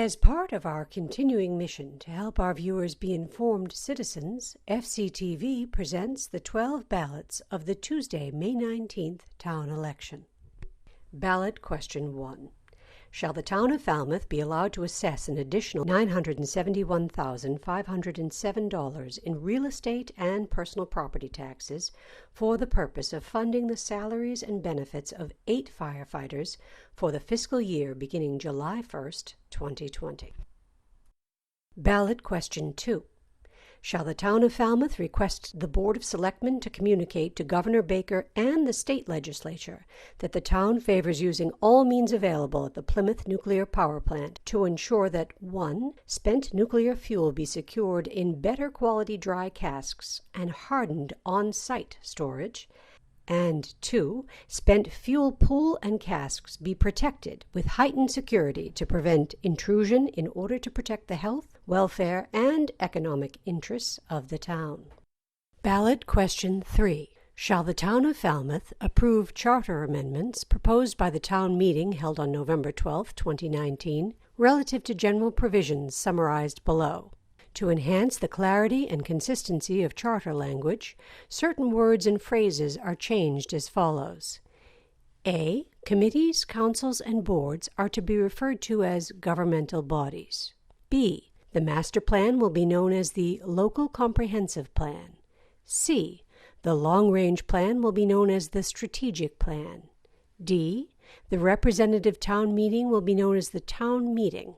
As part of our continuing mission to help our viewers be informed citizens, FCTV presents the 12 ballots of the Tuesday, May 19th town election. Ballot Question 1. Shall the Town of Falmouth be allowed to assess an additional $971,507 in real estate and personal property taxes for the purpose of funding the salaries and benefits of 8 firefighters for the fiscal year beginning July 1st, 2020? Ballot Question 2. Shall the Town of Falmouth request the Board of Selectmen to communicate to Governor Baker and the State Legislature that the town favors using all means available at the Plymouth Nuclear Power Plant to ensure that 1. Spent nuclear fuel be secured in better quality dry casks and hardened on-site storage, and 2. Spent fuel pool and casks be protected with heightened security to prevent intrusion in order to protect the health, welfare, and economic interests of the town. Ballot Question 3. Shall the Town of Falmouth approve charter amendments proposed by the town meeting held on November 12, 2019, relative to general provisions summarized below? To enhance the clarity and consistency of charter language, certain words and phrases are changed as follows. A. Committees, councils, and boards are to be referred to as governmental bodies. B. The master plan will be known as the Local Comprehensive Plan. C. The long-range plan will be known as the Strategic Plan. D. The representative town meeting will be known as the Town Meeting.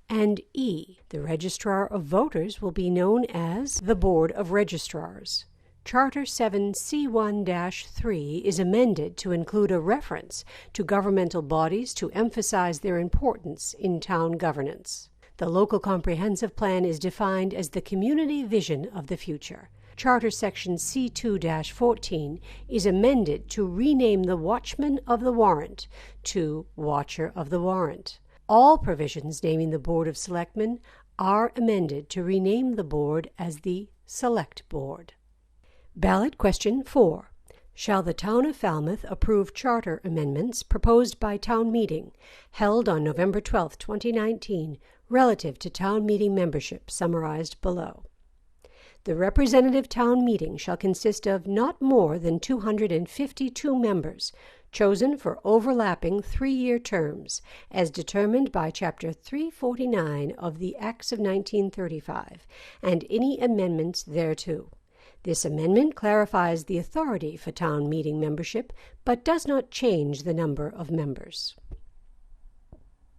And E. The Registrar of Voters will be known as the Board of Registrars. Charter 7C1-3 is amended to include a reference to governmental bodies to emphasize their importance in town governance. The Local Comprehensive Plan is defined as the community vision of the future. Charter Section C2-14 is amended to rename the Watchman of the Warrant to Watcher of the Warrant. All provisions naming the Board of Selectmen are amended to rename the board as the Select Board. Ballot Question 4. Shall the Town of Falmouth approve charter amendments proposed by town meeting held on November 12, 2019, relative to town meeting membership summarized below? The representative town meeting shall consist of not more than 252 members, chosen for overlapping 3-year terms, as determined by Chapter 349 of the Acts of 1935, and any amendments thereto. This amendment clarifies the authority for town meeting membership, but does not change the number of members.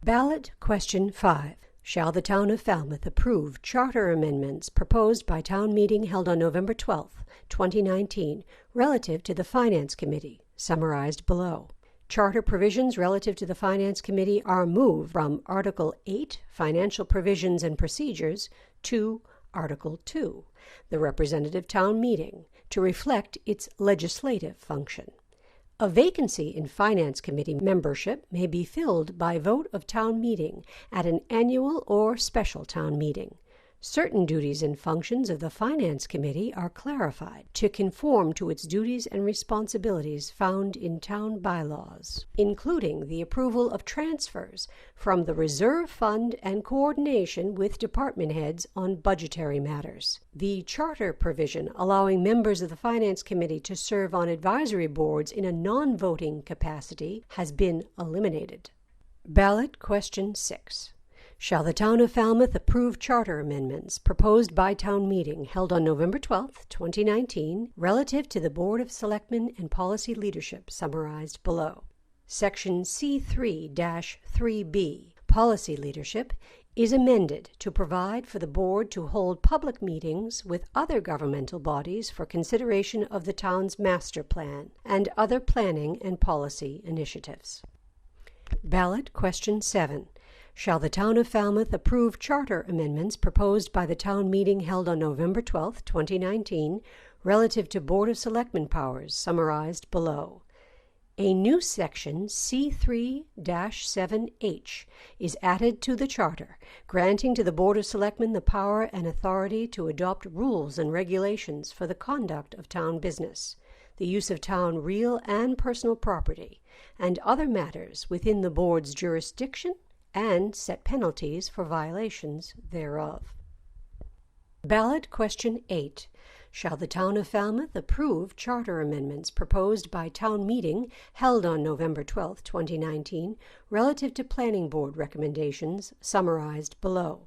Ballot Question 5. Shall the Town of Falmouth approve charter amendments proposed by town meeting held on November 12, 2019, relative to the Finance Committee, summarized below? Charter provisions relative to the Finance Committee are moved from Article VIII, Financial Provisions and Procedures, to Article II, the Representative Town Meeting, to reflect its legislative function. A vacancy in Finance Committee membership may be filled by vote of town meeting at an annual or special town meeting. Certain duties and functions of the Finance Committee are clarified to conform to its duties and responsibilities found in town bylaws, including the approval of transfers from the reserve fund and coordination with department heads on budgetary matters. The charter provision allowing members of the Finance Committee to serve on advisory boards in a non-voting capacity has been eliminated. Ballot Question 6. Shall the Town of Falmouth approve charter amendments proposed by town meeting held on November 12, 2019, relative to the Board of Selectmen and Policy Leadership summarized below? Section C3-3B, Policy Leadership, is amended to provide for the board to hold public meetings with other governmental bodies for consideration of the town's master plan and other planning and policy initiatives. Ballot Question 7. Shall the Town of Falmouth approve charter amendments proposed by the town meeting held on November 12, 2019, relative to Board of Selectmen powers summarized below? A new section C3-7H is added to the charter, granting to the Board of Selectmen the power and authority to adopt rules and regulations for the conduct of town business, the use of town real and personal property, and other matters within the board's jurisdiction and set penalties for violations thereof. Ballot Question 8. Shall the Town of Falmouth approve charter amendments proposed by town meeting held on November 12, 2019, relative to Planning Board recommendations summarized below?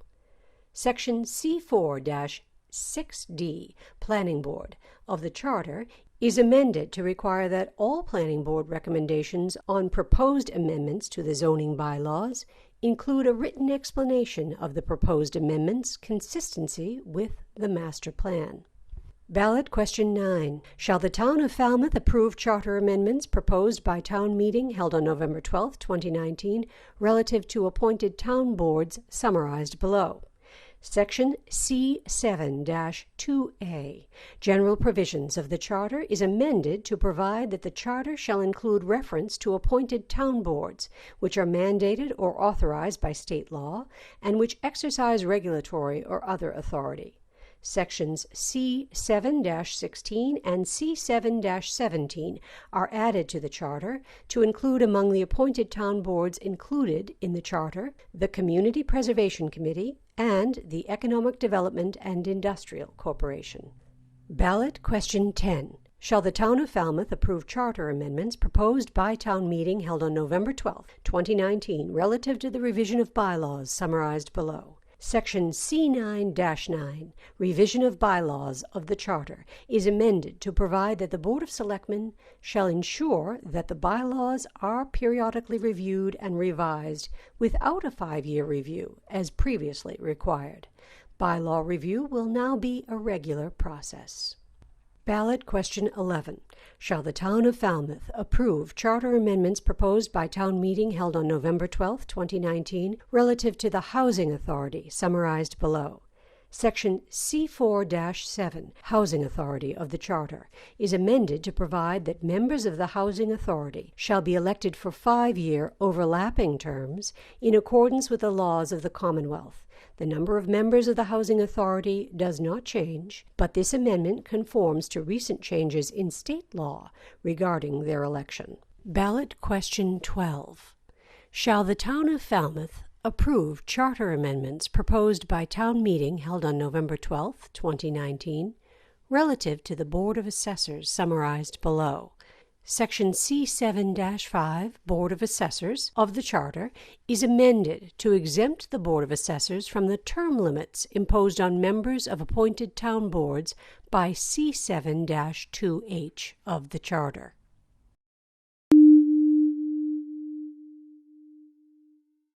Section C4-6D, Planning Board, of the Charter is amended to require that all Planning Board recommendations on proposed amendments to the zoning bylaws include a written explanation of the proposed amendments' consistency with the master plan. Ballot Question 9. Shall the Town of Falmouth approve charter amendments proposed by town meeting held on November 12, 2019, relative to appointed town boards summarized below? Section C7-2A, General Provisions of the Charter, is amended to provide that the Charter shall include reference to appointed town boards, which are mandated or authorized by state law, and which exercise regulatory or other authority. Sections C7-16 and C7-17 are added to the Charter to include among the appointed town boards included in the Charter the Community Preservation Committee and the Economic Development and Industrial Corporation. Ballot Question 10. Shall the Town of Falmouth approve charter amendments proposed by town meeting held on November 12, 2019, relative to the revision of bylaws summarized below? Section C9-9, Revision of Bylaws of the Charter, is amended to provide that the Board of Selectmen shall ensure that the bylaws are periodically reviewed and revised without a 5-year review, as previously required. Bylaw review will now be a regular process. Ballot Question 11. Shall the Town of Falmouth approve charter amendments proposed by town meeting held on November 12, 2019, relative to the Housing Authority, summarized below? Section C4-7, Housing Authority of the Charter, is amended to provide that members of the Housing Authority shall be elected for 5-year overlapping terms in accordance with the laws of the Commonwealth. The number of members of the Housing Authority does not change, but this amendment conforms to recent changes in state law regarding their election. Ballot Question 12. Shall the Town of Falmouth approve charter amendments proposed by town meeting held on November 12, 2019, relative to the Board of Assessors summarized below? Section C7-5, Board of Assessors of the Charter, is amended to exempt the Board of Assessors from the term limits imposed on members of appointed town boards by C7-2H of the Charter.